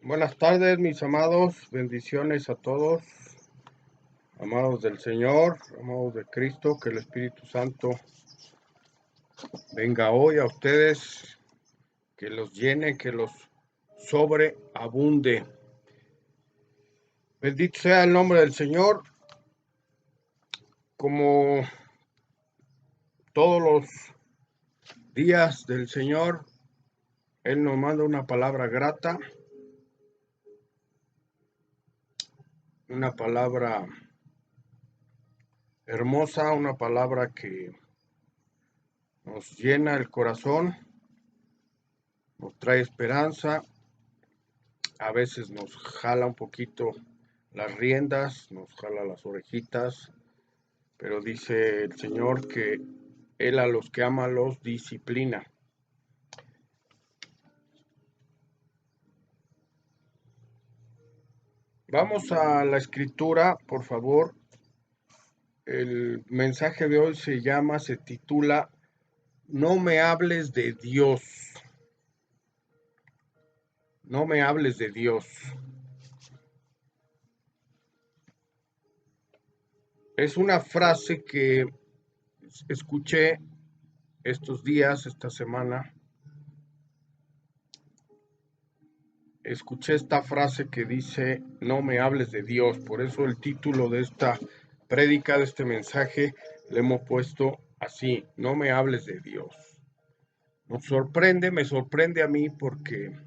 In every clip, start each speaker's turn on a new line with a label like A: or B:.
A: Buenas tardes, mis amados, bendiciones a todos, amados del Señor, amados de Cristo, que el Espíritu Santo venga hoy a ustedes, que los llene, que los sobreabunde. Bendito sea el nombre del Señor, como todos los días del Señor, Él nos manda una palabra grata, una palabra hermosa, una palabra que nos llena el corazón, nos trae esperanza, a veces nos jala un poquito las riendas, nos jala las orejitas, pero dice el Señor que Él a los que ama los disciplina. Vamos a la escritura, por favor. El mensaje de hoy se titula No me hables de Dios. No me hables de Dios. Es una frase que escuché estos días, esta semana. Escuché esta frase que dice, no me hables de Dios. Por eso el título de esta prédica, de este mensaje, le hemos puesto así, no me hables de Dios. Me sorprende a mí porque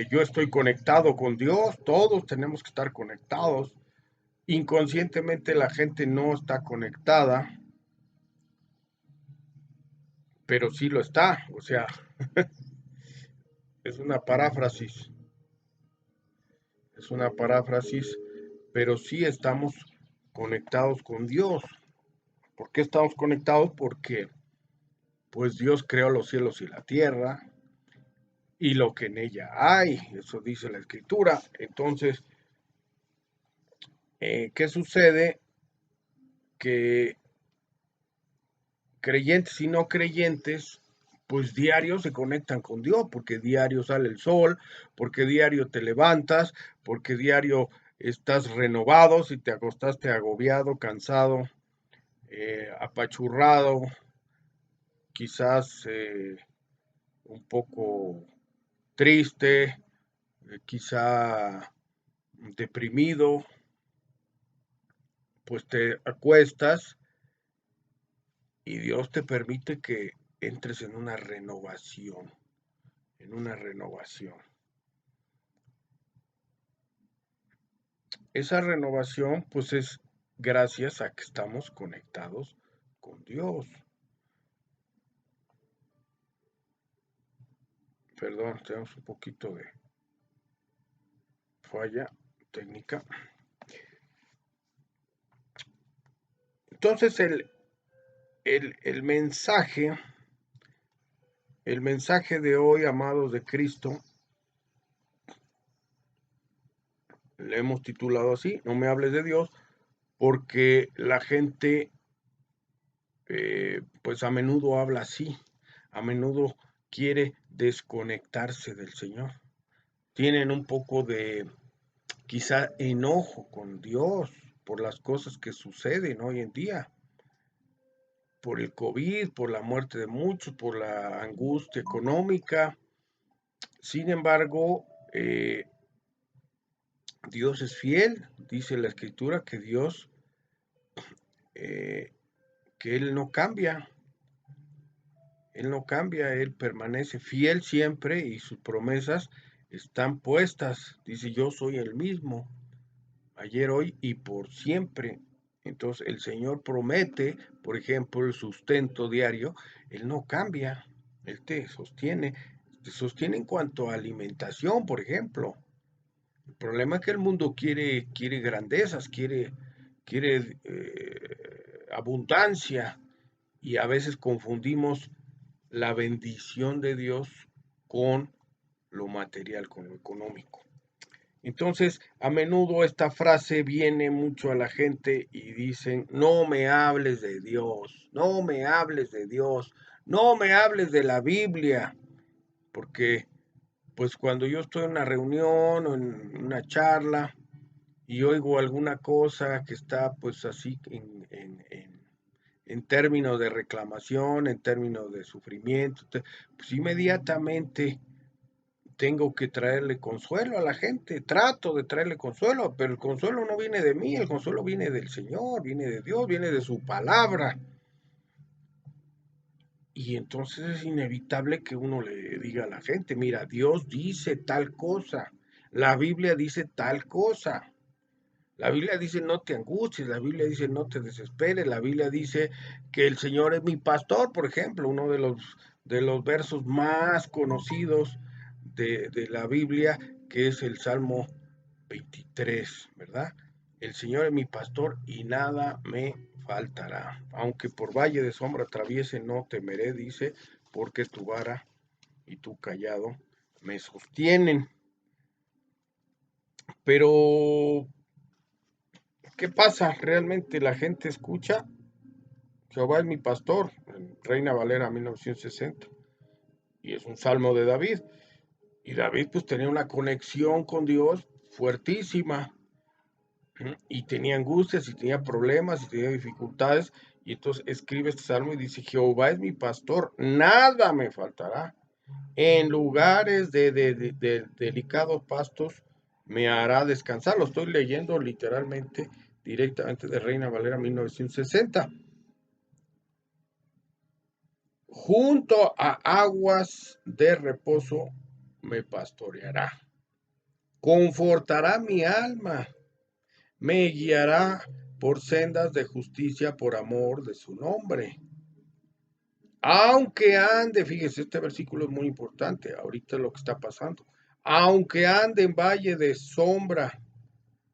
A: yo estoy conectado con Dios, todos tenemos que estar conectados. Inconscientemente la gente no está conectada, pero sí lo está. O sea, es una paráfrasis, es una paráfrasis, pero sí estamos conectados con Dios. ¿Por qué estamos conectados? Porque pues Dios creó los cielos y la tierra y lo que en ella hay, eso dice la escritura. Entonces, ¿qué sucede? Que creyentes y no creyentes, pues diario se conectan con Dios, porque diario sale el sol, porque diario te levantas, porque diario estás renovado, si te acostaste agobiado, cansado, apachurrado, quizás un poco triste, quizá deprimido, pues te acuestas y Dios te permite que entres en una renovación, en una renovación. Esa renovación pues es gracias a que estamos conectados con Dios. Perdón, tenemos un poquito de falla técnica. Entonces el mensaje de hoy, amados de Cristo, le hemos titulado así, no me hables de Dios, porque la gente pues a menudo habla así, a menudo quiere desconectarse del Señor. Tienen un poco de quizá enojo con Dios por las cosas que suceden hoy en día, por el COVID, por la muerte de muchos, por la angustia económica. Sin embargo, Dios es fiel, dice la Escritura que Dios, que Él no cambia, Él permanece fiel siempre y sus promesas están puestas. Dice, yo soy el mismo, ayer, hoy y por siempre. Entonces el Señor promete, por ejemplo, el sustento diario, Él no cambia, Él te sostiene en cuanto a alimentación, por ejemplo. El problema es que el mundo quiere grandezas, quiere abundancia y a veces confundimos la bendición de Dios con lo material, con lo económico. Entonces, a menudo esta frase viene mucho a la gente y dicen, no me hables de Dios, no me hables de Dios, no me hables de la Biblia, porque pues cuando yo estoy en una reunión o en una charla y oigo alguna cosa que está pues así en términos de reclamación, en términos de sufrimiento, pues inmediatamente tengo que traerle consuelo a la gente, trato de traerle consuelo, pero el consuelo no viene de mí, el consuelo viene del Señor, viene de Dios, viene de su palabra. Y entonces es inevitable que uno le diga a la gente, mira, Dios dice tal cosa, la Biblia dice tal cosa. La Biblia dice no te angusties, la Biblia dice no te desesperes, la Biblia dice que el Señor es mi pastor, por ejemplo, uno de los versos más conocidos de la Biblia, que es el Salmo 23, ¿verdad? El Señor es mi pastor y nada me faltará. Aunque por valle de sombra atraviese, no temeré, dice, porque tu vara y tu callado me sostienen. Pero ¿qué pasa? ¿Realmente la gente escucha? Jehová es mi pastor, en Reina Valera 1960, y es un salmo de David. Y David pues tenía una conexión con Dios fuertísima, y tenía angustias, y tenía problemas, y tenía dificultades, y entonces escribe este salmo y dice, Jehová es mi pastor, nada me faltará. En lugares de delicados pastos me hará descansar. Lo estoy leyendo literalmente directamente de Reina Valera 1960. Junto a aguas de reposo me pastoreará. Confortará mi alma. Me guiará por sendas de justicia por amor de su nombre. Aunque ande, fíjese, este versículo es muy importante, ahorita lo que está pasando. Aunque ande en valle de sombra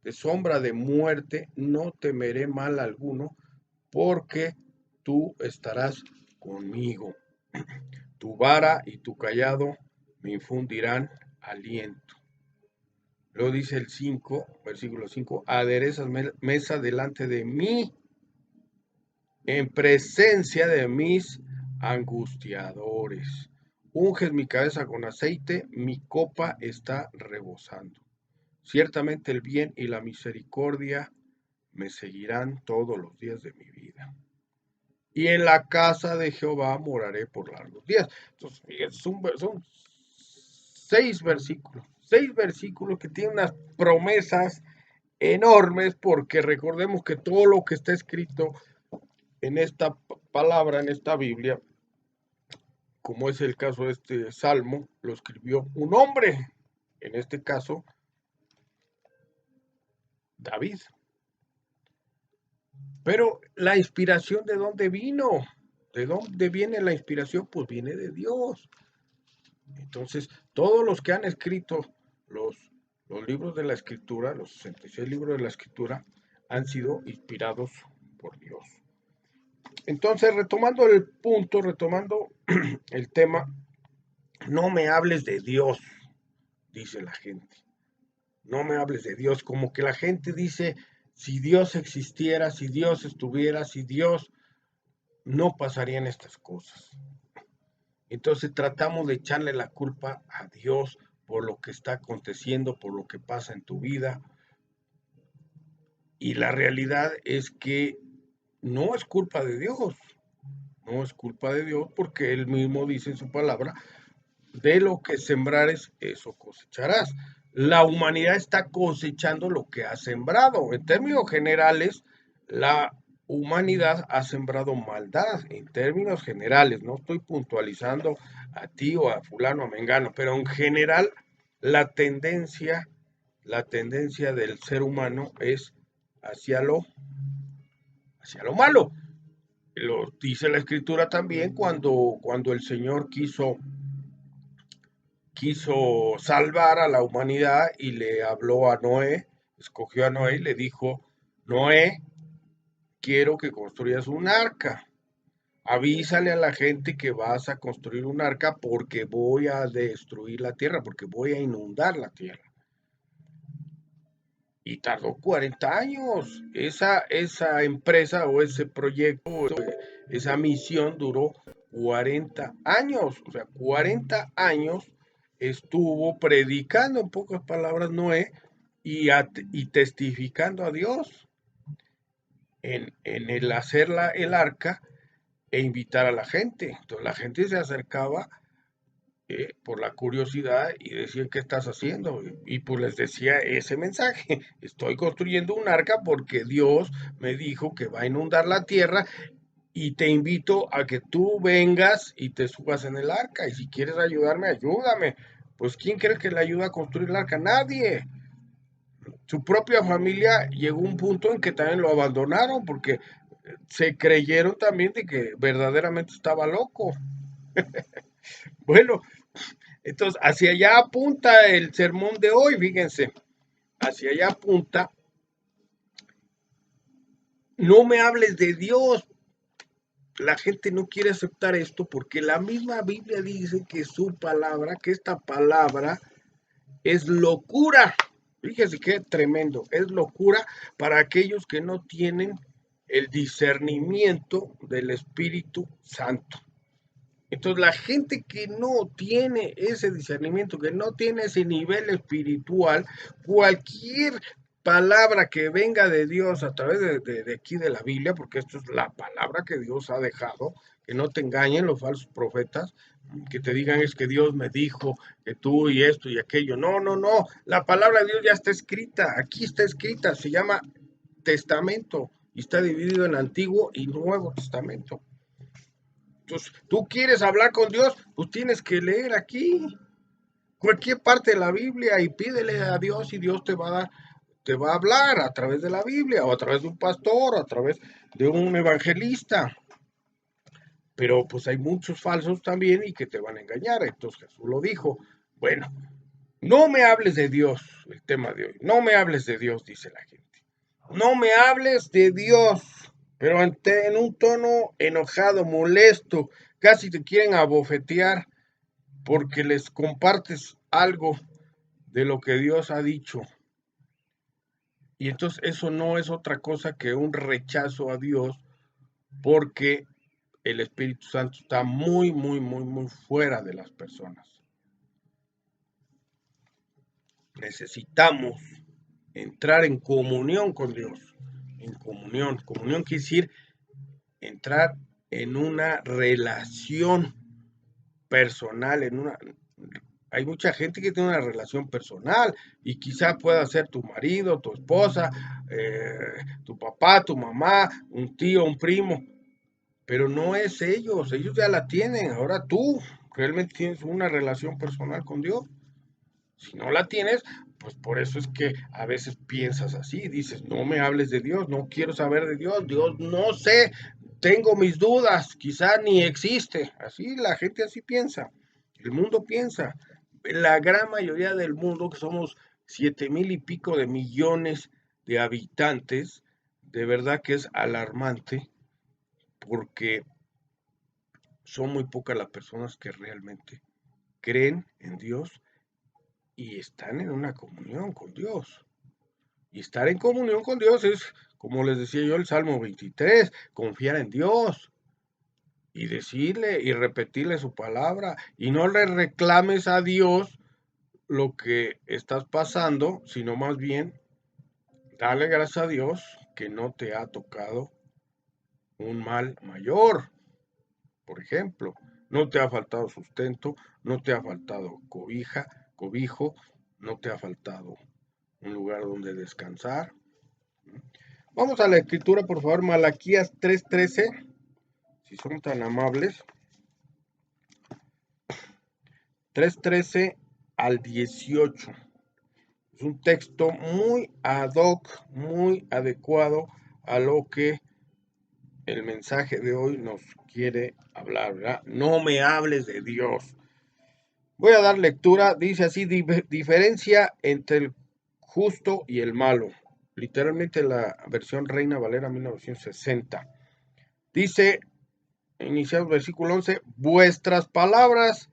A: de muerte, no temeré mal alguno, porque tú estarás conmigo. Tu vara y tu callado me infundirán aliento. Luego dice el 5, versículo 5, aderezas mesa delante de mí, en presencia de mis angustiadores. Unges mi cabeza con aceite, mi copa está rebosando. Ciertamente el bien y la misericordia me seguirán todos los días de mi vida. Y en la casa de Jehová moraré por largos días. Entonces, son 6 versículos que tienen unas promesas enormes, porque recordemos que todo lo que está escrito en esta palabra, en esta Biblia, como es el caso de este salmo, lo escribió un hombre, en este caso, David. Pero la inspiración, ¿de dónde vino? ¿De dónde viene la inspiración? Pues viene de Dios. Entonces, todos los que han escrito los, los libros de la Escritura, los 66 libros de la Escritura, han sido inspirados por Dios. Entonces, retomando el punto, retomando el tema, no me hables de Dios, dice la gente. No me hables de Dios, como que la gente dice, si Dios existiera, si Dios estuviera, si Dios, no pasarían estas cosas. Entonces tratamos de echarle la culpa a Dios por lo que está aconteciendo, por lo que pasa en tu vida. Y la realidad es que no es culpa de Dios, no es culpa de Dios, porque Él mismo dice en su palabra, de lo que sembrares, eso cosecharás. La humanidad está cosechando lo que ha sembrado. En términos generales, la humanidad ha sembrado maldad. En términos generales, no estoy puntualizando a ti o a fulano, a mengano, pero en general la tendencia, la tendencia del ser humano es hacia hacia lo malo. Lo dice la escritura también cuando el Señor quiso salvar a la humanidad y le habló a Noé, escogió a Noé y le dijo, Noé, quiero que construyas un arca. Avísale a la gente que vas a construir un arca porque voy a destruir la tierra, porque voy a inundar la tierra. Y tardó 40 años. Esa empresa o ese proyecto, esa misión duró 40 años. O sea, 40 años estuvo predicando, en pocas palabras, Noé, y testificando a Dios en el hacer el arca e invitar a la gente. Entonces la gente se acercaba por la curiosidad y decían, ¿qué estás haciendo? Y pues les decía ese mensaje: estoy construyendo un arca porque Dios me dijo que va a inundar la tierra y te invito a que tú vengas y te subas en el arca, y si quieres ayudarme, ayúdame. Pues ¿quién crees que le ayuda a construir el arca? Nadie. Su propia familia llegó a un punto en que también lo abandonaron porque se creyeron también de que verdaderamente estaba loco. Bueno, entonces hacia allá apunta el sermón de hoy, fíjense, hacia allá apunta. No me hables de Dios. La gente no quiere aceptar esto porque la misma Biblia dice que su palabra, que esta palabra es locura. Fíjese qué tremendo, es locura para aquellos que no tienen el discernimiento del Espíritu Santo. Entonces la gente que no tiene ese discernimiento, que no tiene ese nivel espiritual, cualquier palabra que venga de Dios a través de aquí de la Biblia, porque esto es la palabra que Dios ha dejado, que no te engañen los falsos profetas, que te digan es que Dios me dijo que tú y esto y aquello. No, no, no, la palabra de Dios ya está escrita, aquí está escrita, se llama testamento y está dividido en Antiguo y Nuevo Testamento. Entonces, tú quieres hablar con Dios, pues tienes que leer aquí cualquier parte de la Biblia y pídele a Dios y Dios te va a dar, te va a hablar a través de la Biblia o a través de un pastor o a través de un evangelista. Pero pues hay muchos falsos también y que te van a engañar. Entonces Jesús lo dijo. Bueno, no me hables de Dios, el tema de hoy. No me hables de Dios, dice la gente. No me hables de Dios, pero en un tono enojado, molesto, casi te quieren abofetear porque les compartes algo de lo que Dios ha dicho. Y entonces eso no es otra cosa que un rechazo a Dios porque el Espíritu Santo está muy, muy, muy, muy fuera de las personas. Necesitamos entrar en comunión con Dios. En comunión. Comunión quiere decir entrar en una relación personal, hay mucha gente que tiene una relación personal y quizá pueda ser tu marido, tu esposa, tu papá, tu mamá, un tío, un primo, pero no es ellos ya la tienen. Ahora tú realmente tienes una relación personal con Dios. Si no la tienes, pues por eso es que a veces piensas así, dices, no me hables de Dios, no quiero saber de Dios, Dios no sé, tengo mis dudas, quizá ni existe. Así la gente así piensa, el mundo piensa. La gran mayoría del mundo, que somos 7,000 y pico de millones de habitantes, de verdad que es alarmante porque son muy pocas las personas que realmente creen en Dios y están en una comunión con Dios. Y estar en comunión con Dios es, como les decía yo, el Salmo 23, confiar en Dios y decirle y repetirle su palabra y no le reclames a Dios lo que estás pasando, sino más bien dale gracias a Dios que no te ha tocado un mal mayor. Por ejemplo, no te ha faltado sustento, no te ha faltado cobijo, no te ha faltado un lugar donde descansar. Vamos a la escritura, por favor, Malaquías 3:13, si son tan amables. 3:13 al 18. Es un texto muy ad hoc, muy adecuado a lo que el mensaje de hoy nos quiere hablar, ¿verdad? No me hables de Dios. Voy a dar lectura, dice así: diferencia entre el justo y el malo. Literalmente la versión Reina Valera 1960. Dice, iniciado versículo 11, vuestras palabras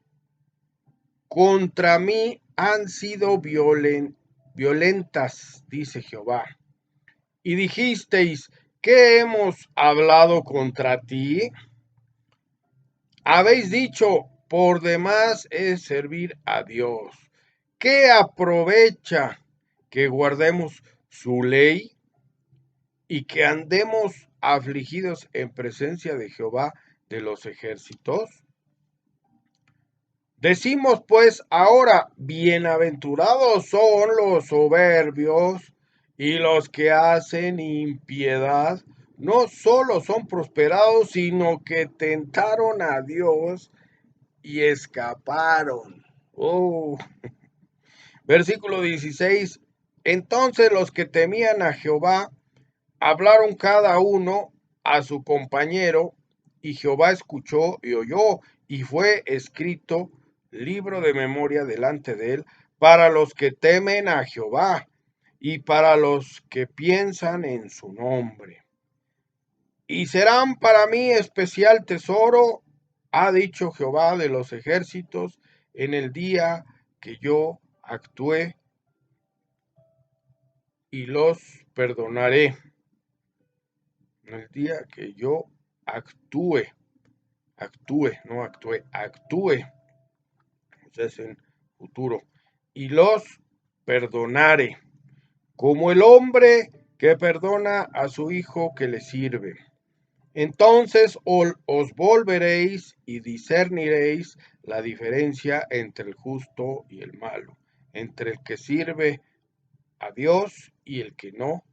A: contra mí han sido violentas, dice Jehová. Y dijisteis, ¿qué hemos hablado contra ti? Habéis dicho, por demás es servir a Dios. ¿Qué aprovecha que guardemos su ley y que andemos afligidos en presencia de Jehová de los ejércitos? Decimos pues ahora, bienaventurados son los soberbios y los que hacen impiedad, no solo son prosperados, sino que tentaron a Dios y escaparon. Oh. Versículo 16. Entonces los que temían a Jehová hablaron cada uno a su compañero, y Jehová escuchó y oyó, y fue escrito libro de memoria delante de él para los que temen a Jehová y para los que piensan en su nombre. Y serán para mí especial tesoro, ha dicho Jehová de los ejércitos, en el día que yo actúe y los perdonaré. En el día que yo actúe, actúe, o sea, es en futuro, y los perdonaré, como el hombre que perdona a su hijo que le sirve. Entonces os volveréis y discerniréis la diferencia entre el justo y el malo, entre el que sirve a Dios y el que no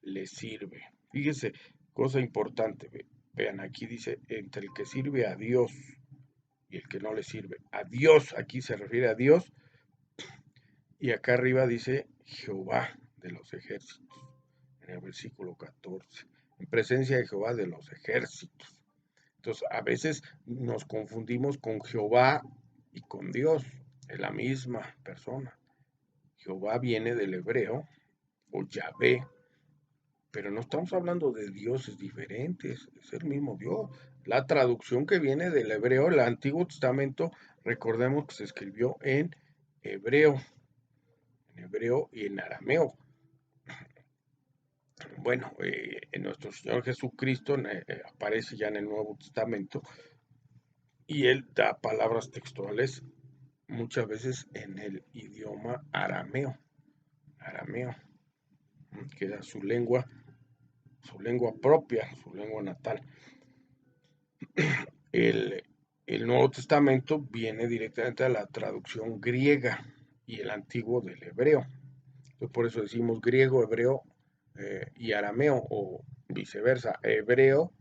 A: le sirve. Fíjese, cosa importante, vean, aquí dice, entre el que sirve a Dios y el que no le sirve. A Dios, aquí se refiere a Dios, y acá arriba dice Jehová de los ejércitos, en el versículo 14, en presencia de Jehová de los ejércitos. Entonces, a veces nos confundimos con Jehová y con Dios, es la misma persona. Jehová viene del hebreo, o Yahvé, pero no estamos hablando de dioses diferentes, es el mismo Dios. La traducción que viene del hebreo, el Antiguo Testamento, recordemos que se escribió en hebreo y en arameo. Bueno, en nuestro Señor Jesucristo aparece ya en el Nuevo Testamento y él da palabras textuales muchas veces en el idioma arameo, que era su lengua propia, su lengua natal. El, el Nuevo Testamento viene directamente a la traducción griega y el antiguo del hebreo. Entonces, por eso decimos griego, hebreo y arameo, o viceversa, hebreo,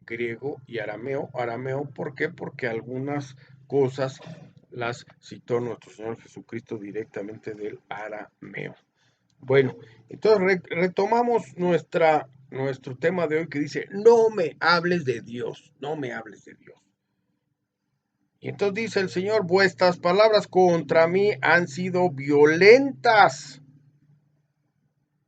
A: griego y arameo. Arameo, ¿por qué? Porque algunas cosas las citó nuestro Señor Jesucristo directamente del arameo. Bueno, entonces retomamos nuestro tema de hoy, que dice, no me hables de Dios, no me hables de Dios. Y entonces dice el Señor, vuestras palabras contra mí han sido violentas,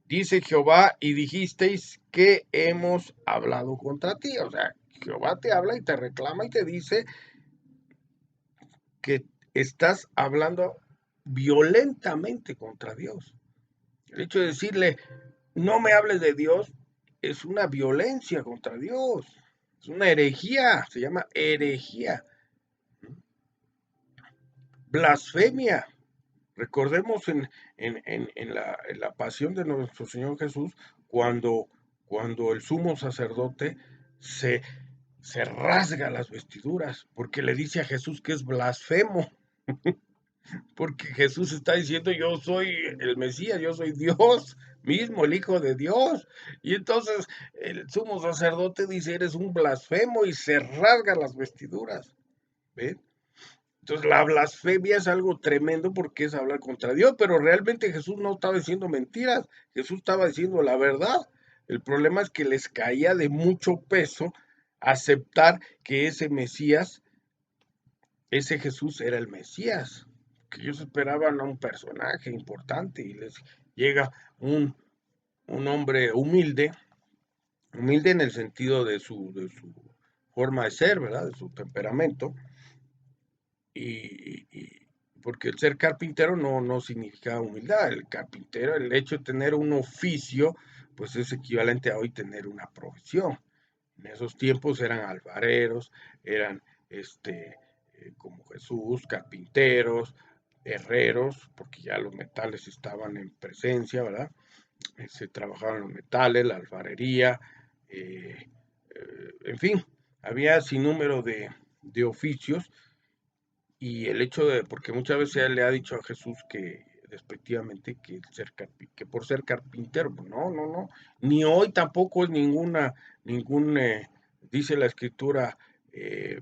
A: dice Jehová, y dijisteis que hemos hablado contra ti. O sea, Jehová te habla y te reclama y te dice que estás hablando violentamente contra Dios. El hecho de decirle, no me hables de Dios, es una violencia contra Dios. Es una herejía, se llama herejía. Blasfemia. Recordemos en la pasión de nuestro Señor Jesús, cuando el sumo sacerdote se rasga las vestiduras, porque le dice a Jesús que es blasfemo. Porque Jesús está diciendo, yo soy el Mesías, yo soy Dios mismo, el Hijo de Dios. Y entonces el sumo sacerdote dice, eres un blasfemo, y se rasga las vestiduras. ¿Ven? Entonces la blasfemia es algo tremendo, porque es hablar contra Dios, pero realmente Jesús no estaba diciendo mentiras, Jesús estaba diciendo la verdad. El problema es que les caía de mucho peso aceptar que ese Mesías, ese Jesús era el Mesías, que ellos esperaban a un personaje importante, y les llega un hombre humilde en el sentido de su forma de ser, ¿verdad? De su temperamento, y porque el ser carpintero no significa humildad. El carpintero, el hecho de tener un oficio, pues es equivalente a hoy tener una profesión. En esos tiempos eran alfareros, eran como Jesús, carpinteros, herreros, porque ya los metales estaban en presencia, ¿verdad? Se trabajaban los metales, la alfarería, en fin, había sin número de oficios, y el hecho de, porque muchas veces él le ha dicho a Jesús que despectivamente que por ser carpintero, pues no, ni hoy tampoco es dice la escritura, eh,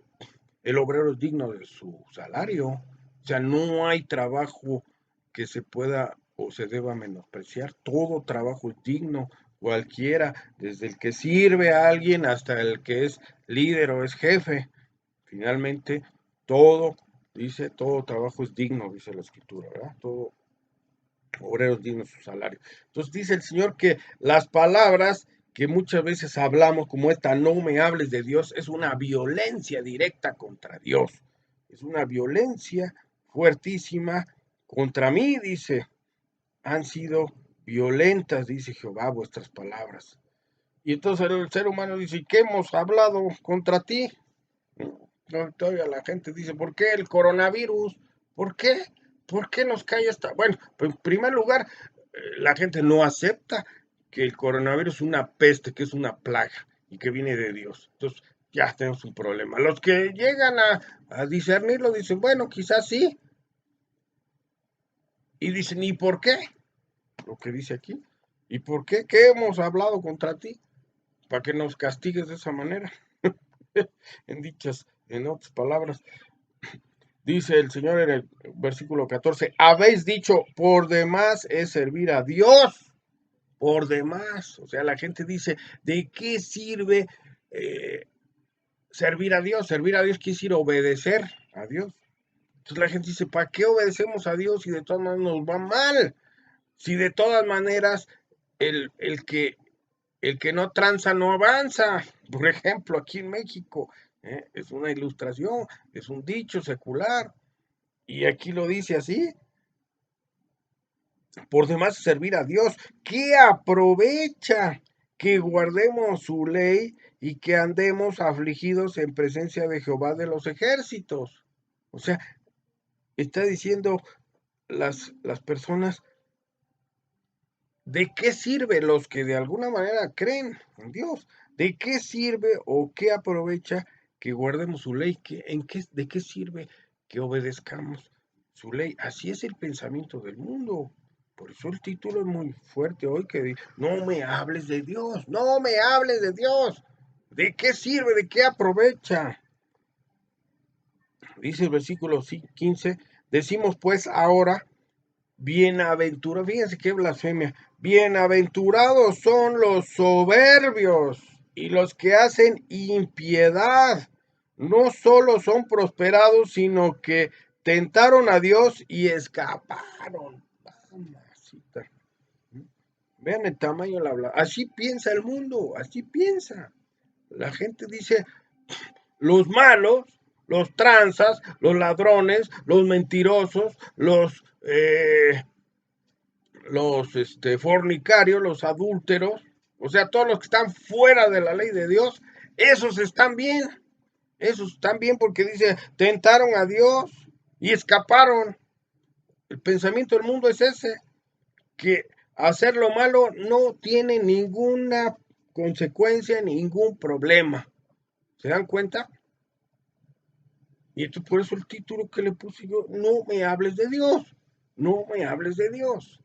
A: el obrero es digno de su salario, o sea, no hay trabajo que se pueda o se deba menospreciar, todo trabajo es digno, cualquiera, desde el que sirve a alguien hasta el que es líder o es jefe, finalmente todo, dice, todo trabajo es digno, dice la escritura, ¿verdad? Todo obrero es digno de su salario. Entonces dice el Señor que las palabras que muchas veces hablamos como esta, no me hables de Dios, es una violencia directa contra Dios. Es una violencia fuertísima contra mí, dice. Han sido violentas, dice Jehová, vuestras palabras. Y entonces el ser humano dice, ¿qué hemos hablado contra ti? Todavía la gente dice, ¿por qué el coronavirus? ¿Por qué? ¿Por qué nos cae esta? Bueno, pues en primer lugar, la gente no acepta que el coronavirus es una peste, que es una plaga y que viene de Dios. Entonces, ya tenemos un problema. Los que llegan a discernirlo dicen, bueno, quizás sí. Y dicen, ¿y por qué? Lo que dice aquí. ¿Y por qué? ¿Qué hemos hablado contra ti? Para que nos castigues de esa manera. En otras palabras. Dice el Señor en el versículo 14, habéis dicho, por demás es servir a Dios, por demás. O sea, la gente dice, ¿de qué sirve servir a Dios? Servir a Dios quiere decir obedecer a Dios. Entonces la gente dice, ¿para qué obedecemos a Dios si de todas maneras nos va mal? Si de todas maneras el, el que, el que no tranza no avanza. Por ejemplo, aquí en México, es una ilustración, es un dicho secular. Y aquí lo dice así, por demás servir a Dios, ¿qué aprovecha que guardemos su ley y que andemos afligidos en presencia de Jehová de los ejércitos? O sea, está diciendo las personas, ¿de qué sirve los que de alguna manera creen en Dios? ¿De qué sirve o qué aprovecha que guardemos su ley? ¿De qué sirve que obedezcamos su ley? Así es el pensamiento del mundo. Por eso el título es muy fuerte hoy, que dice, no me hables de Dios, no me hables de Dios. ¿De qué sirve? ¿De qué aprovecha? Dice el versículo 15, decimos pues ahora, bienaventurados, fíjense qué blasfemia, bienaventurados son los soberbios y los que hacen impiedad. No solo son prosperados, sino que tentaron a Dios y escaparon. Mamacita. Vean el tamaño de la blasfemia. Así piensa el mundo, así piensa. La gente dice, los malos, los tranzas, los ladrones, los mentirosos, los fornicarios, los adúlteros, o sea, todos los que están fuera de la ley de Dios, esos están bien porque dice, tentaron a Dios y escaparon. El pensamiento del mundo es ese, que hacer lo malo no tiene ninguna consecuencia, ningún problema. ¿Se dan cuenta? Y esto por eso el título que le puse yo, no me hables de Dios, no me hables de Dios.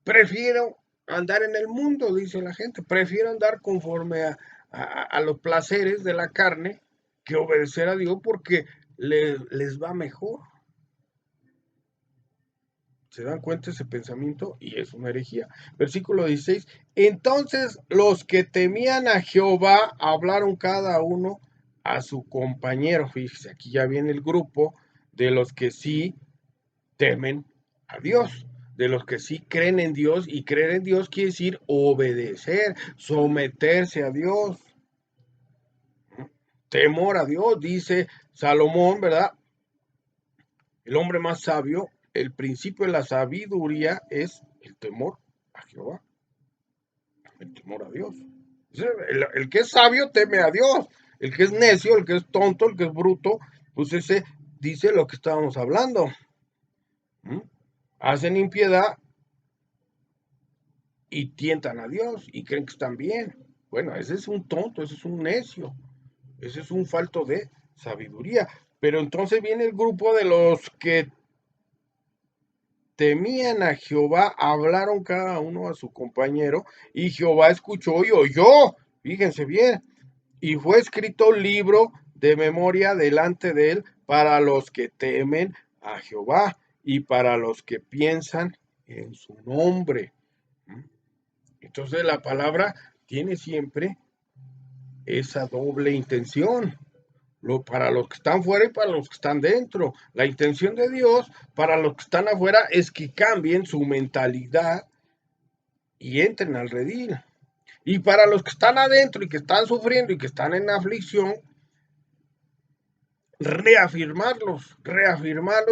A: Prefiero andar en el mundo, dice la gente, prefiero andar conforme a los placeres de la carne que obedecer a Dios porque les va mejor. ¿Se dan cuenta ese pensamiento? Y es una herejía. Versículo 16. Entonces los que temían a Jehová hablaron cada uno a su compañero. Fíjese, aquí ya viene el grupo de los que sí temen a Dios, de los que sí creen en Dios, y creer en Dios quiere decir obedecer, someterse a Dios. Temor a Dios, dice Salomón, ¿verdad? El hombre más sabio, el principio de la sabiduría es el temor a Jehová, el temor a Dios. El que es sabio teme a Dios, el que es necio, el que es tonto, el que es bruto, Pues ese dice lo que estábamos hablando. ¿Mm? Hacen impiedad y tientan a Dios y creen que están bien. Bueno, ese es un tonto, ese es un necio, ese es un falto de sabiduría. Pero entonces viene el grupo de los que temían a Jehová, hablaron cada uno a su compañero, y Jehová escuchó y oyó, fíjense bien, y fue escrito un libro de memoria delante de él para los que temen a Jehová y para los que piensan en su nombre. Entonces la palabra tiene siempre esa doble intención, para los que están fuera y para los que están dentro. La intención de Dios para los que están afuera es que cambien su mentalidad y entren al redil. Y para los que están adentro y que están sufriendo y que están en aflicción, reafirmarlos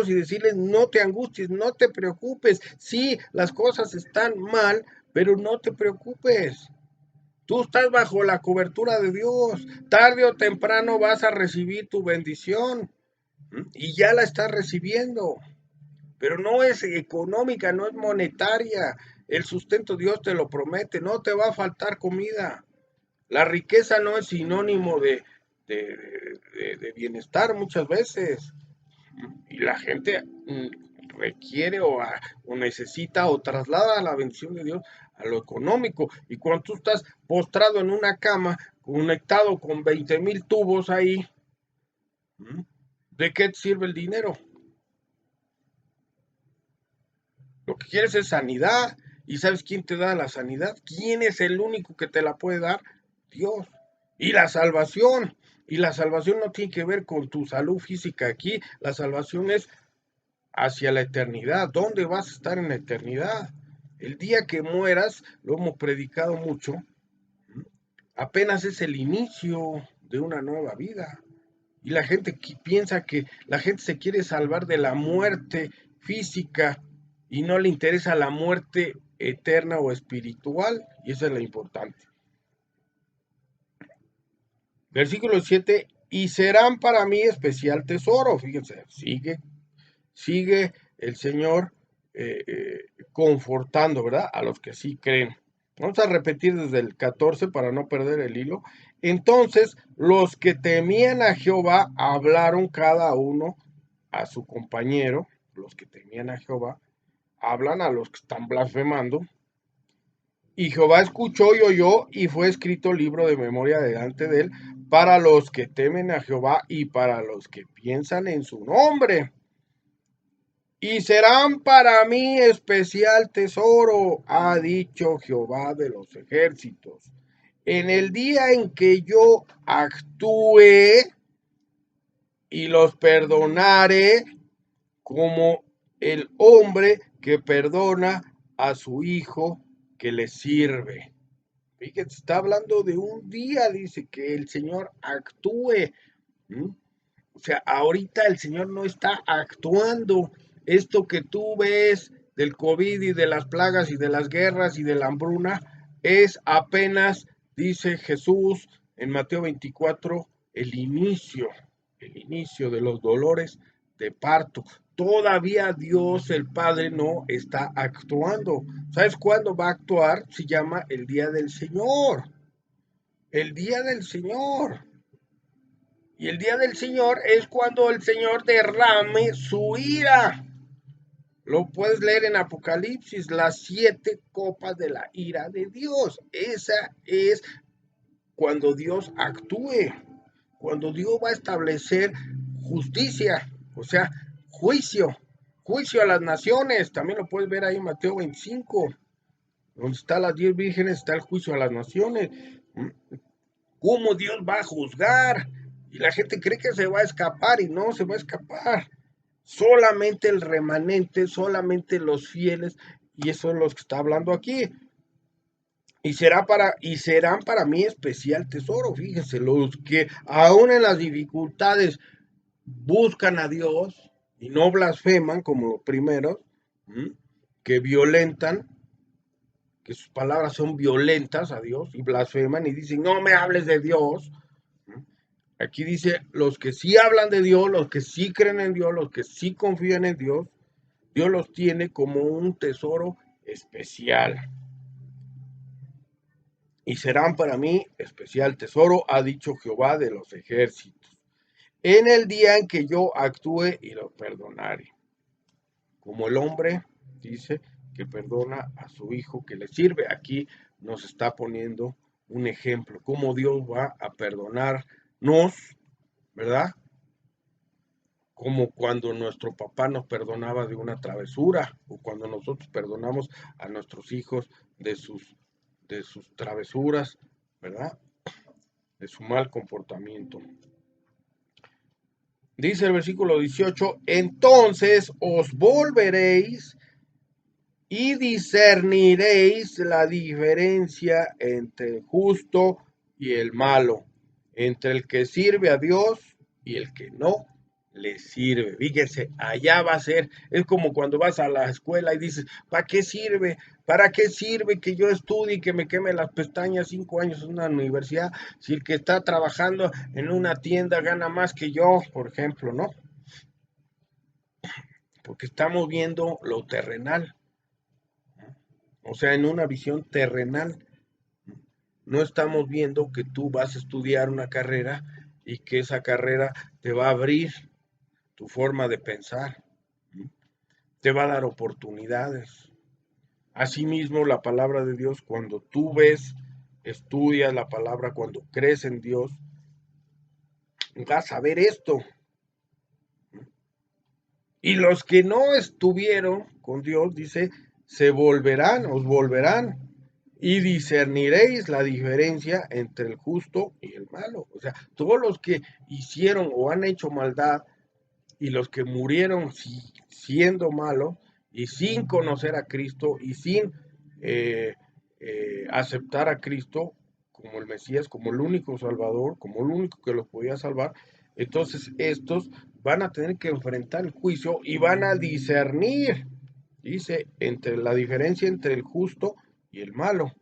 A: y decirles, no te angusties, no te preocupes. Sí, las cosas están mal, pero no te preocupes. Tú estás bajo la cobertura de Dios. Tarde o temprano vas a recibir tu bendición. Y ya la estás recibiendo. Pero no es económica, no es monetaria. El sustento Dios te lo promete. No te va a faltar comida. La riqueza no es sinónimo de bienestar muchas veces. Y la gente requiere o necesita o traslada la bendición de Dios a lo económico. Y cuando tú estás postrado en una cama, conectado con 20,000 tubos ahí, ¿de qué te sirve el dinero? Lo que quieres es sanidad. ¿Y sabes quién te da la sanidad? ¿Quién es el único que te la puede dar? Dios. Y la salvación. Y la salvación no tiene que ver con tu salud física aquí. La salvación es hacia la eternidad. ¿Dónde vas a estar en la eternidad? El día que mueras, lo hemos predicado mucho, apenas es el inicio de una nueva vida. Y la gente piensa que la gente se quiere salvar de la muerte física y no le interesa la muerte eterna o espiritual. Y eso es lo importante. Versículo 7, y serán para mí especial tesoro. Fíjense, sigue el Señor confortando, ¿verdad? A los que sí creen. Vamos a repetir desde el 14 para no perder el hilo. Entonces, los que temían a Jehová hablaron cada uno a su compañero. Los que temían a Jehová hablan a los que están blasfemando. Y Jehová escuchó y oyó, y fue escrito libro de memoria delante de él para los que temen a Jehová y para los que piensan en su nombre. Y serán para mí especial tesoro, ha dicho Jehová de los ejércitos. En el día en que yo actúe y los perdonare como el hombre que perdona a su hijo que le sirve. Fíjate, está hablando de un día, dice que el Señor actúe. O sea, ahorita el Señor no está actuando. Esto que tú ves del COVID y de las plagas y de las guerras y de la hambruna es apenas, dice Jesús en Mateo 24, el inicio de los dolores de parto. Todavía Dios el Padre no está actuando. ¿Sabes cuándo va a actuar? Se llama el día del Señor. El día del Señor. Y el día del Señor es cuando el Señor derrame su ira. Lo puedes leer en Apocalipsis, las 7 copas de la ira de Dios. Esa es cuando Dios actúe, cuando Dios va a establecer justicia, o sea, juicio a las naciones. También lo puedes ver ahí en Mateo 25, donde están las 10 vírgenes, está el juicio a las naciones. ¿Cómo Dios va a juzgar? Y la gente cree que se va a escapar y no se va a escapar. Solamente el remanente, solamente los fieles, y eso es los que está hablando aquí. Y serán para mí especial tesoro. Fíjense, los que aún en las dificultades buscan a Dios y no blasfeman como los primeros, que violentan, que sus palabras son violentas a Dios y blasfeman y dicen, no me hables de Dios. Aquí dice, los que sí hablan de Dios, los que sí creen en Dios, los que sí confían en Dios, Dios los tiene como un tesoro especial. Y serán para mí especial tesoro, ha dicho Jehová de los ejércitos, en el día en que yo actúe y los perdonare. Como el hombre dice que perdona a su hijo que le sirve. Aquí nos está poniendo un ejemplo, cómo Dios va a perdonarnos, ¿verdad? Como cuando nuestro papá nos perdonaba de una travesura, o cuando nosotros perdonamos a nuestros hijos de sus travesuras, ¿verdad? De su mal comportamiento. Dice el versículo 18, entonces os volveréis y discerniréis la diferencia entre el justo y el malo, entre el que sirve a Dios y el que no le sirve. Fíjense, allá va a ser, es como cuando vas a la escuela y dices, ¿para qué sirve? ¿Para qué sirve que yo estudie y que me queme las pestañas 5 años en una universidad si el que está trabajando en una tienda gana más que yo, por ejemplo, ¿no? Porque estamos viendo lo terrenal. O sea, en una visión terrenal, no estamos viendo que tú vas a estudiar una carrera y que esa carrera te va a abrir tu forma de pensar, te va a dar oportunidades. Asimismo, la palabra de Dios, cuando tú ves, estudias la palabra, cuando crees en Dios, vas a ver esto. Y los que no estuvieron con Dios, dice, se volverán, os volverán y discerniréis la diferencia entre el justo y el malo. O sea, todos los que hicieron o han hecho maldad y los que murieron siendo malos y sin conocer a Cristo y sin aceptar a Cristo como el Mesías, como el único Salvador, como el único que los podía salvar, entonces estos van a tener que enfrentar el juicio y van a discernir, dice, entre la diferencia entre el justo y el malo,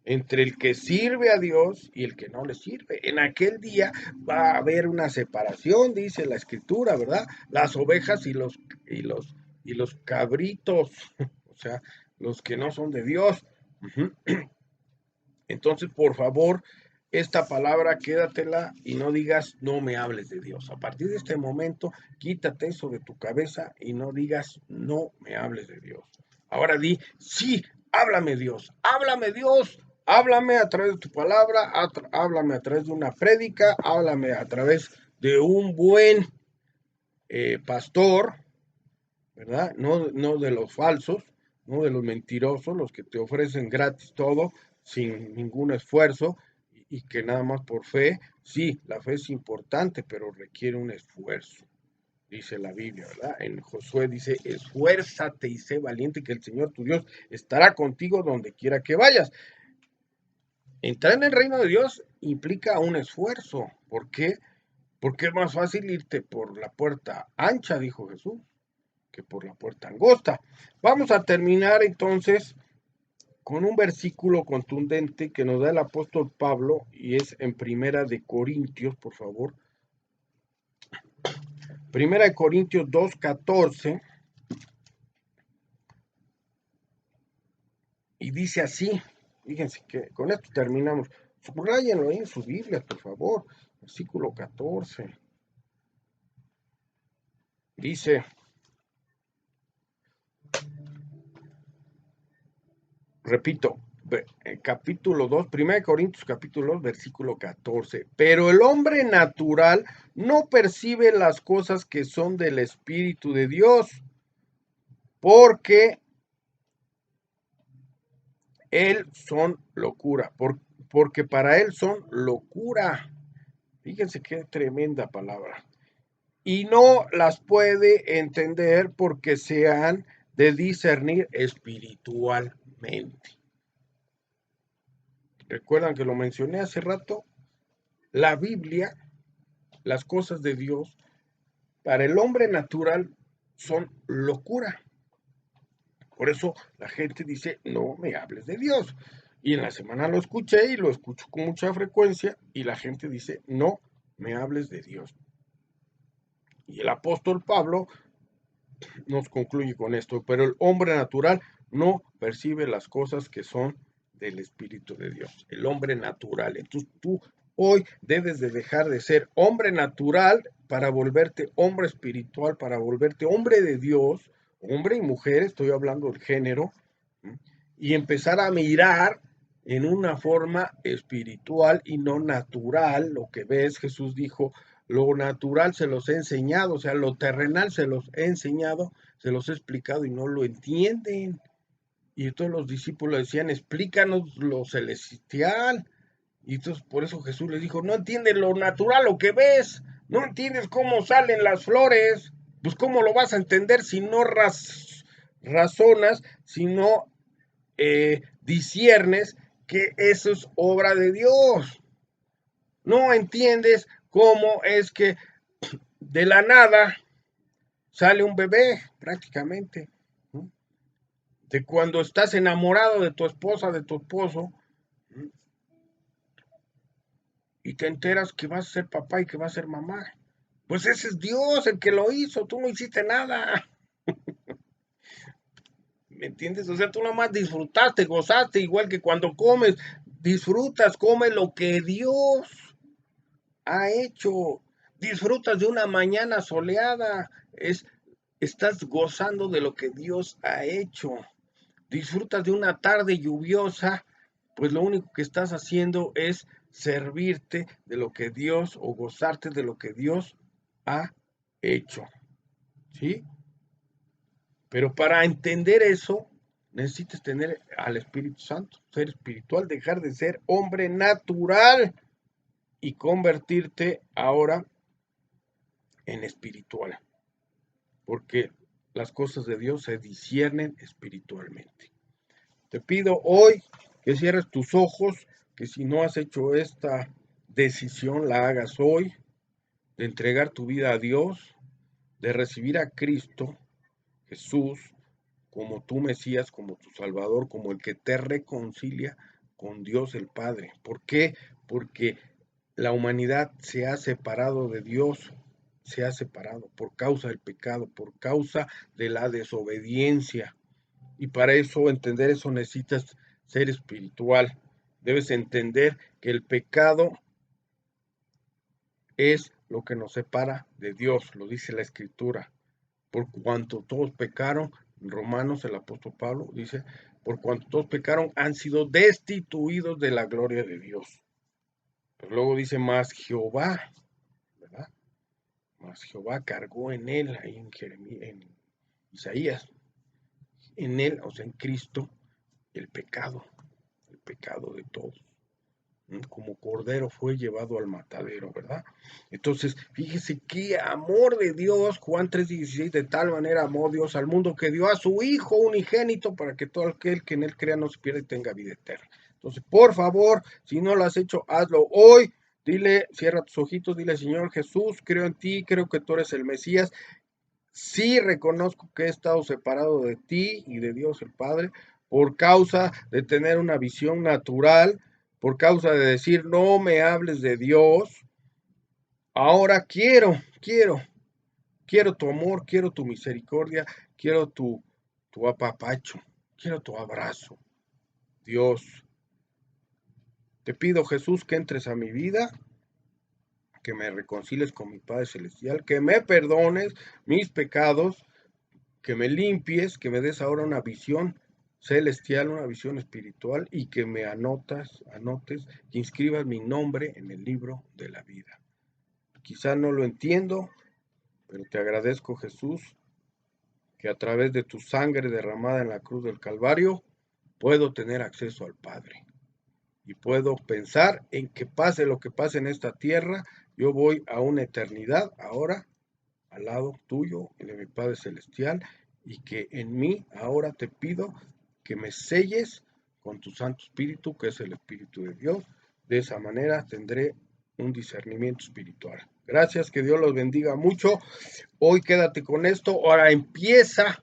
A: entre el que sirve a Dios y el que no le sirve. En aquel día va a haber una separación, dice la escritura, ¿verdad? Las ovejas y los cabritos, o sea, los que no son de Dios. Entonces, por favor, esta palabra quédatela y no digas, no me hables de Dios. A partir de este momento, quítate eso de tu cabeza y no digas, no me hables de Dios. Ahora di, sí, háblame Dios, háblame a través de tu palabra, háblame a través de una prédica, háblame a través de un buen pastor, ¿verdad? No de los falsos, no de los mentirosos, los que te ofrecen gratis todo, sin ningún esfuerzo, y que nada más por fe. Sí, la fe es importante, pero requiere un esfuerzo, dice la Biblia, ¿verdad? En Josué dice, esfuérzate y sé valiente, que el Señor tu Dios estará contigo donde quiera que vayas. Entrar en el reino de Dios implica un esfuerzo. ¿Por qué? Porque es más fácil irte por la puerta ancha, dijo Jesús, que por la puerta angosta. Vamos a terminar entonces con un versículo contundente que nos da el apóstol Pablo y es en Primera de Corintios, por favor. Primera de Corintios 2:14 y dice así, fíjense que con esto terminamos. Subrayenlo ahí en sus Biblias, por favor. Versículo 14. Dice, repito, capítulo 2, 1 Corintios capítulo 2, versículo 14. Pero el hombre natural no percibe las cosas que son del Espíritu de Dios, porque él son locura, porque para él son locura. Fíjense qué tremenda palabra. Y no las puede entender porque se han de discernir espiritualmente. ¿Recuerdan que lo mencioné hace rato? La Biblia, las cosas de Dios, para el hombre natural son locura. Por eso la gente dice, no me hables de Dios. Y en la semana lo escuché y lo escucho con mucha frecuencia y la gente dice, no me hables de Dios. Y el apóstol Pablo nos concluye con esto, pero el hombre natural no percibe las cosas que son del Espíritu de Dios, el hombre natural. Entonces tú hoy debes de dejar de ser hombre natural para volverte hombre espiritual, para volverte hombre de Dios, hombre y mujer, estoy hablando del género, y empezar a mirar en una forma espiritual y no natural lo que ves. Jesús dijo, lo natural se los he enseñado, o sea, lo terrenal se los he enseñado, se los he explicado y no lo entienden. Y todos los discípulos decían, explícanos lo celestial. Y entonces por eso Jesús les dijo, no entiendes lo natural, lo que ves, no entiendes cómo salen las flores, pues cómo lo vas a entender si no razonas, si no disiernes que eso es obra de Dios. No entiendes cómo es que de la nada sale un bebé prácticamente. ¿No? De cuando estás enamorado de tu esposa, de tu esposo, ¿no? Y te enteras que vas a ser papá y que vas a ser mamá. Pues ese es Dios el que lo hizo, tú no hiciste nada. ¿Me entiendes? O sea, tú nomás disfrutaste, gozaste, igual que cuando comes, disfrutas, comes lo que Dios ha hecho. Disfrutas de una mañana soleada, estás gozando de lo que Dios ha hecho. Disfrutas de una tarde lluviosa, pues lo único que estás haciendo es servirte de lo que Dios o gozarte de lo que Dios ha hecho. ¿Sí? Pero para entender eso, necesitas tener al Espíritu Santo, ser espiritual, dejar de ser hombre natural y convertirte ahora en espiritual, porque las cosas de Dios se disciernen espiritualmente. Te pido hoy que cierres tus ojos, que si no has hecho esta decisión, la hagas hoy, de entregar tu vida a Dios, de recibir a Cristo Jesús como tu Mesías, como tu Salvador, como el que te reconcilia con Dios el Padre. ¿Por qué? Porque la humanidad se ha separado de Dios, se ha separado por causa del pecado, por causa de la desobediencia. Y para eso, entender eso, necesitas ser espiritual. Debes entender que el pecado es lo que nos separa de Dios, lo dice la Escritura. Por cuanto todos pecaron, en Romanos el apóstol Pablo dice, por cuanto todos pecaron, han sido destituidos de la gloria de Dios. Pero luego dice, más Jehová, ¿verdad? Más Jehová cargó en él, ahí en Isaías, en él, o sea, en Cristo, el pecado de todos. Como cordero fue llevado al matadero, ¿verdad? Entonces, fíjese qué amor de Dios, Juan 3:16, de tal manera amó Dios al mundo que dio a su Hijo unigénito para que todo aquel que en él crea no se pierda y tenga vida eterna. Entonces, por favor, si no lo has hecho, hazlo hoy. Dile, cierra tus ojitos, dile, Señor Jesús, creo en ti, creo que tú eres el Mesías. Sí reconozco que he estado separado de ti y de Dios el Padre por causa de tener una visión natural, por causa de decir no me hables de Dios. Ahora quiero tu amor, quiero tu misericordia, quiero tu apapacho, quiero tu abrazo. Dios, te pido Jesús que entres a mi vida, que me reconcilies con mi Padre Celestial, que me perdones mis pecados, que me limpies, que me des ahora una visión celestial, una visión espiritual y que me anotes, que inscribas mi nombre en el libro de la vida. Quizá no lo entiendo, pero te agradezco, Jesús, que a través de tu sangre derramada en la cruz del Calvario puedo tener acceso al Padre y puedo pensar en que pase lo que pase en esta tierra, yo voy a una eternidad ahora al lado tuyo y de mi Padre Celestial, y que en mí ahora te pido que me selles con tu Santo Espíritu, que es el Espíritu de Dios. De esa manera tendré un discernimiento espiritual. Gracias, que Dios los bendiga mucho. Hoy quédate con esto. Ahora empieza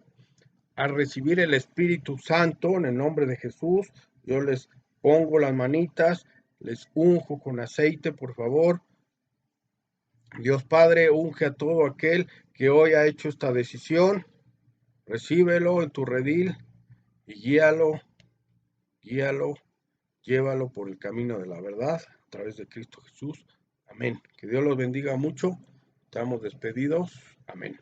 A: a recibir el Espíritu Santo en el nombre de Jesús. Yo les pongo las manitas, les unjo con aceite, por favor. Dios Padre, unge a todo aquel que hoy ha hecho esta decisión, recíbelo en tu redil y guíalo, llévalo por el camino de la verdad a través de Cristo Jesús. Amén. Que Dios los bendiga mucho. Estamos despedidos. Amén.